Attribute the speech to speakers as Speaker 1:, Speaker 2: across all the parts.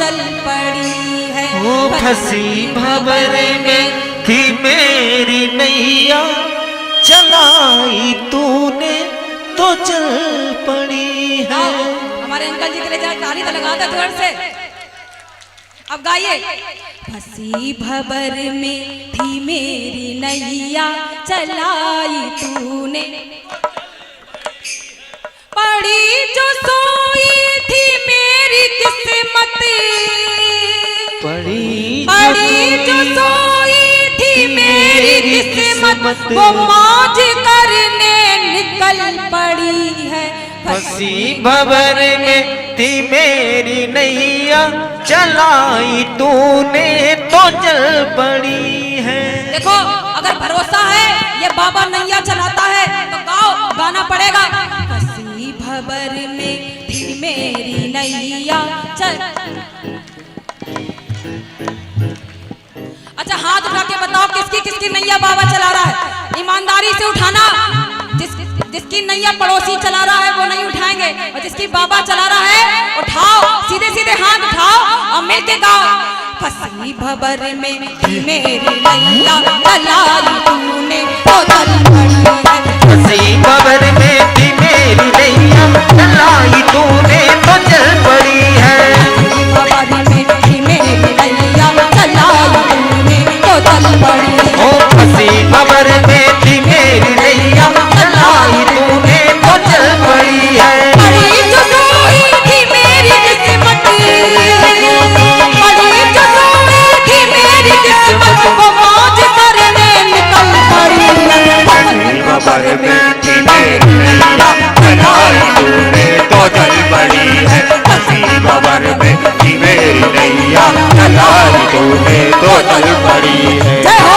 Speaker 1: चल पड़ी है।
Speaker 2: वो फंसी भंवर में थी मेरी नैया, चलाई तूने तो चल पड़ी है।
Speaker 1: हमारे अंकल जी के लिए ताली तो लगा दो जोर से। अब गाइए। फंसी भंवर में थी मेरी नैया, चलाई तूने, पड़ी जो सोई थी मेरी किस्मत,
Speaker 2: पड़ी
Speaker 1: जो सोई थी मेरी किस्मत, वो मौज करने निकल पड़ी है।
Speaker 2: फंसी भंवर में थी मेरी नैया, चलाई तूने तो चल पड़ी है।
Speaker 1: देखो अगर भरोसा है ये बाबा नैया चलाता है तो गाओ, गाना पड़ेगा। फंसी भंवर में थी मेरी नैया चल। अच्छा हाथ उठा के बताओ किसकी किसकी नैया बाबा चला रहा है। ईमानदारी से उठाना। जिसकी नैया पड़ोसी चला रहा है वो नहीं उठाएंगे, और जिसकी बाबा चला रहा है उठाओ, सीधे सीधे हाथ उठाओ और मिलके गाओ। फंसी भंवर में थी मेरी नैया, चलाई तूने तो चल पड़ी है।
Speaker 2: फंसी भंवर में थी मेरी नैया, चलाई तूने तो चल पड़ी है।
Speaker 1: फंसी भंवर में थी मेरी नैया, चलाई तूने तो चल पड़ी है।
Speaker 2: ओ फंसी भंवर में थी मेरी नैया, चलाई तूने तो चल पड़ी है।
Speaker 1: पड़ी जो सोई थी मेरी किस्मत, पड़ी जो सोई थी मेरी किस्मत, वो मौज करने निकल पड़ी है।
Speaker 3: फंसी भंवर में थी मेरी नैया, चलाई तूने तो चल पड़ी है। फंसी भंवर में थी मेरी नैया, चलाई तूने तो चल पड़ी है।
Speaker 1: जय हो।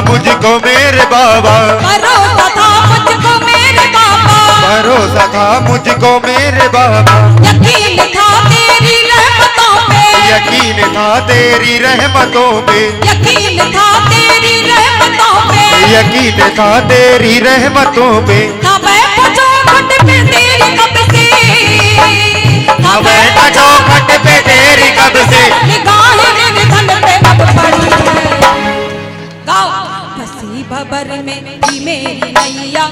Speaker 3: मुझको मेरे बाबा,
Speaker 1: भरोसा था मुझको मेरे बाबा,
Speaker 3: भरोसा था मुझको मेरे बाबा।
Speaker 1: यकीन था तेरी रहमतों पे,
Speaker 3: यकीन था तेरी रहमतों पे,
Speaker 1: यकीन था तेरी रहमतों पे,
Speaker 3: यकीन था तेरी रहमतों पे।
Speaker 1: था बैठा चौखट पे तेरी कब से,
Speaker 3: था बैठा चौखट पे तेरी कब से,
Speaker 1: निगाहें निधन पे अब पड़ी है। गाओ। फंसी भंवर में थी मेरी नैया,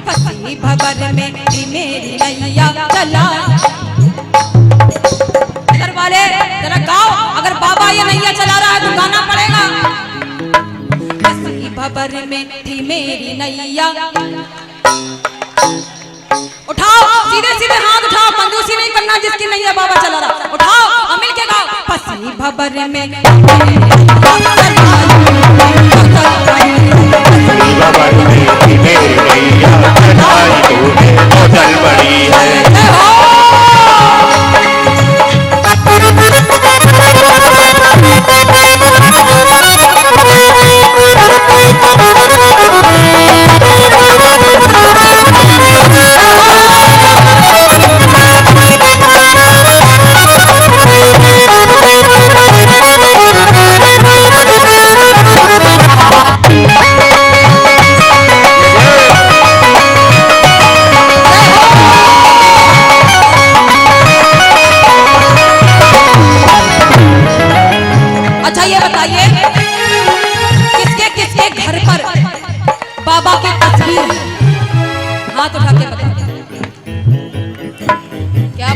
Speaker 1: फंसी भंवर में थी मेरी नैया, चला। अगर वाले जरा गाओ, अगर बाबा ये नैया चला रहा है तो गाना पड़ेगा। फंसी भंवर में थी मेरी नैया, उठाओ सीधे सीधे हाथ उठाओ, कंजूसी नहीं करना। जिसकी नैया बाबा चला रहा उठाओ और मिल के गाओ। फंसी भंवर में
Speaker 3: भंवर में थी मेरी नैया, चलाई तूने तो चल पड़ी है।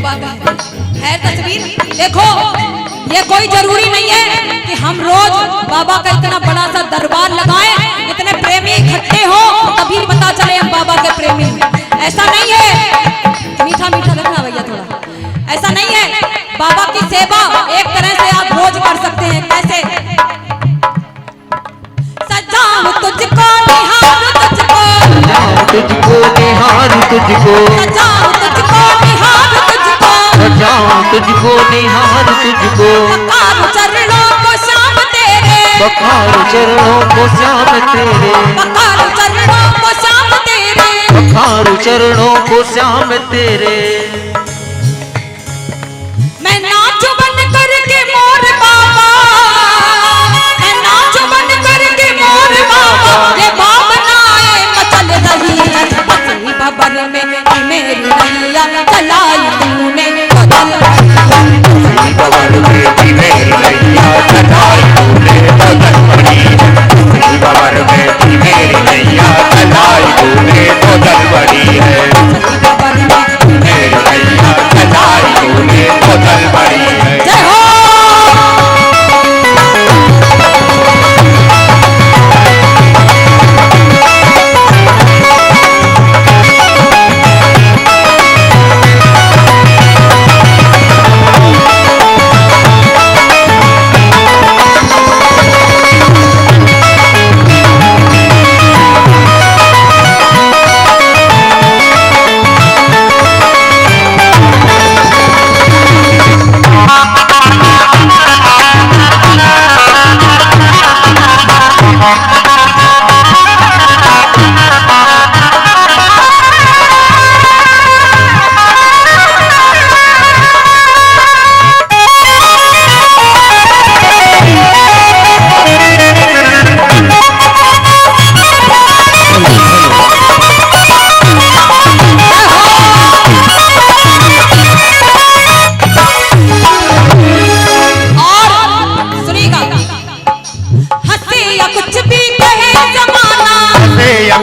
Speaker 1: बाबा का है तस्वीर। देखो ये कोई जरूरी नहीं है कि हम रोज बाबा का इतना बड़ा सा दरबार लगाएं, इतने प्रेमी इकट्ठे हो तभी पता चले हम बाबा के प्रेमी हैं। ऐसा नहीं है, मीठा मीठा रखना भैया थोड़ा। ऐसा नहीं है, बाबा की सेवा एक तरह से आप रोज कर सकते हैं। कैसे? सजाऊं तुझको निहारूं तुझको,
Speaker 2: तुझको निहारूं तुझको,
Speaker 1: सजाऊं तुझको निहारूं तुझको,
Speaker 2: सजाऊं तुझको निहारूं तुझको,
Speaker 1: पखारूं चरणों को श्याम तेरे,
Speaker 2: पखारूं चरणों को श्याम तेरे,
Speaker 1: पखारूं चरणों को श्याम तेरे,
Speaker 2: पखारूं चरणों को श्याम तेरे।
Speaker 1: मैं नाचूं बन करके मोर बाबा, मैं नाचूं बन करके मोर बाबा, ये भावनाएं मचल रही है हंसी बबर में मेरी नैया चलाई तूने बदल
Speaker 3: बाबर में मेरी नैया चलाई तूने बदल बड़ी है। बाबर में मेरी नैया चलाई तूने बदल बड़ी है।
Speaker 1: बबर में
Speaker 3: मेरी नैया चलाई तूने बदल बड़ी है।
Speaker 1: जय हो।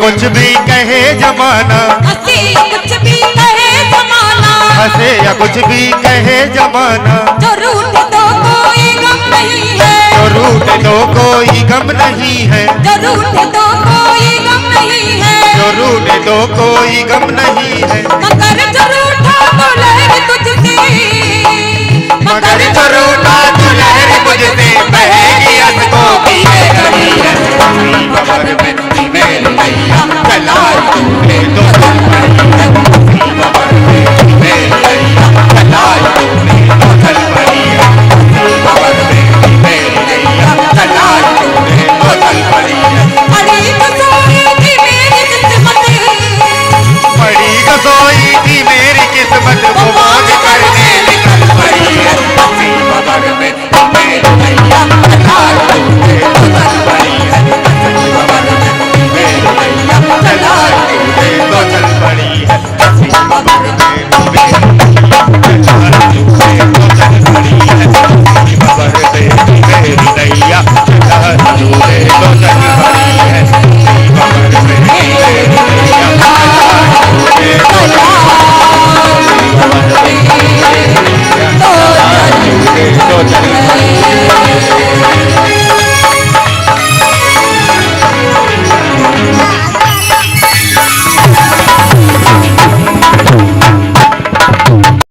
Speaker 3: कुछ भी कहे जमाना,
Speaker 1: हंसे या कुछ भी कहे जमाना,
Speaker 3: हंसे या कुछ भी कहे जमाना,
Speaker 1: जो रूठे तो कोई गम नहीं है,
Speaker 3: जो रूठे तो कोई गम नहीं है,
Speaker 1: जो रूठे तो कोई गम नहीं है,
Speaker 3: जो रूठे तो कोई गम नहीं है।
Speaker 1: मगर जो रूठा तो लहर तुझसे,
Speaker 3: मगर जो रूठा तो लहर मुझसे बहेगी असकों की है रही है। बाबर में मेरी नैया चलाई तूने तो बदल बड़ी है। बाबर में मेरी नैया चलाई तूने तो बदल बड़ी है। बाबर में मेरी नैया चलाई तूने तो बदल बड़ी है।
Speaker 1: बड़ी कसौई थी मेरी किस्मत,
Speaker 3: बड़ी कसौई थी मेरी किस्मत, वो मांग करने निकल पड़ी है। बाबर में मेरी नैया चलाई तूने तो बदल बड़ी है। बाबर में मेरी नैया चलाई तूने तो बदल बड़ी है। बाबर में मेरी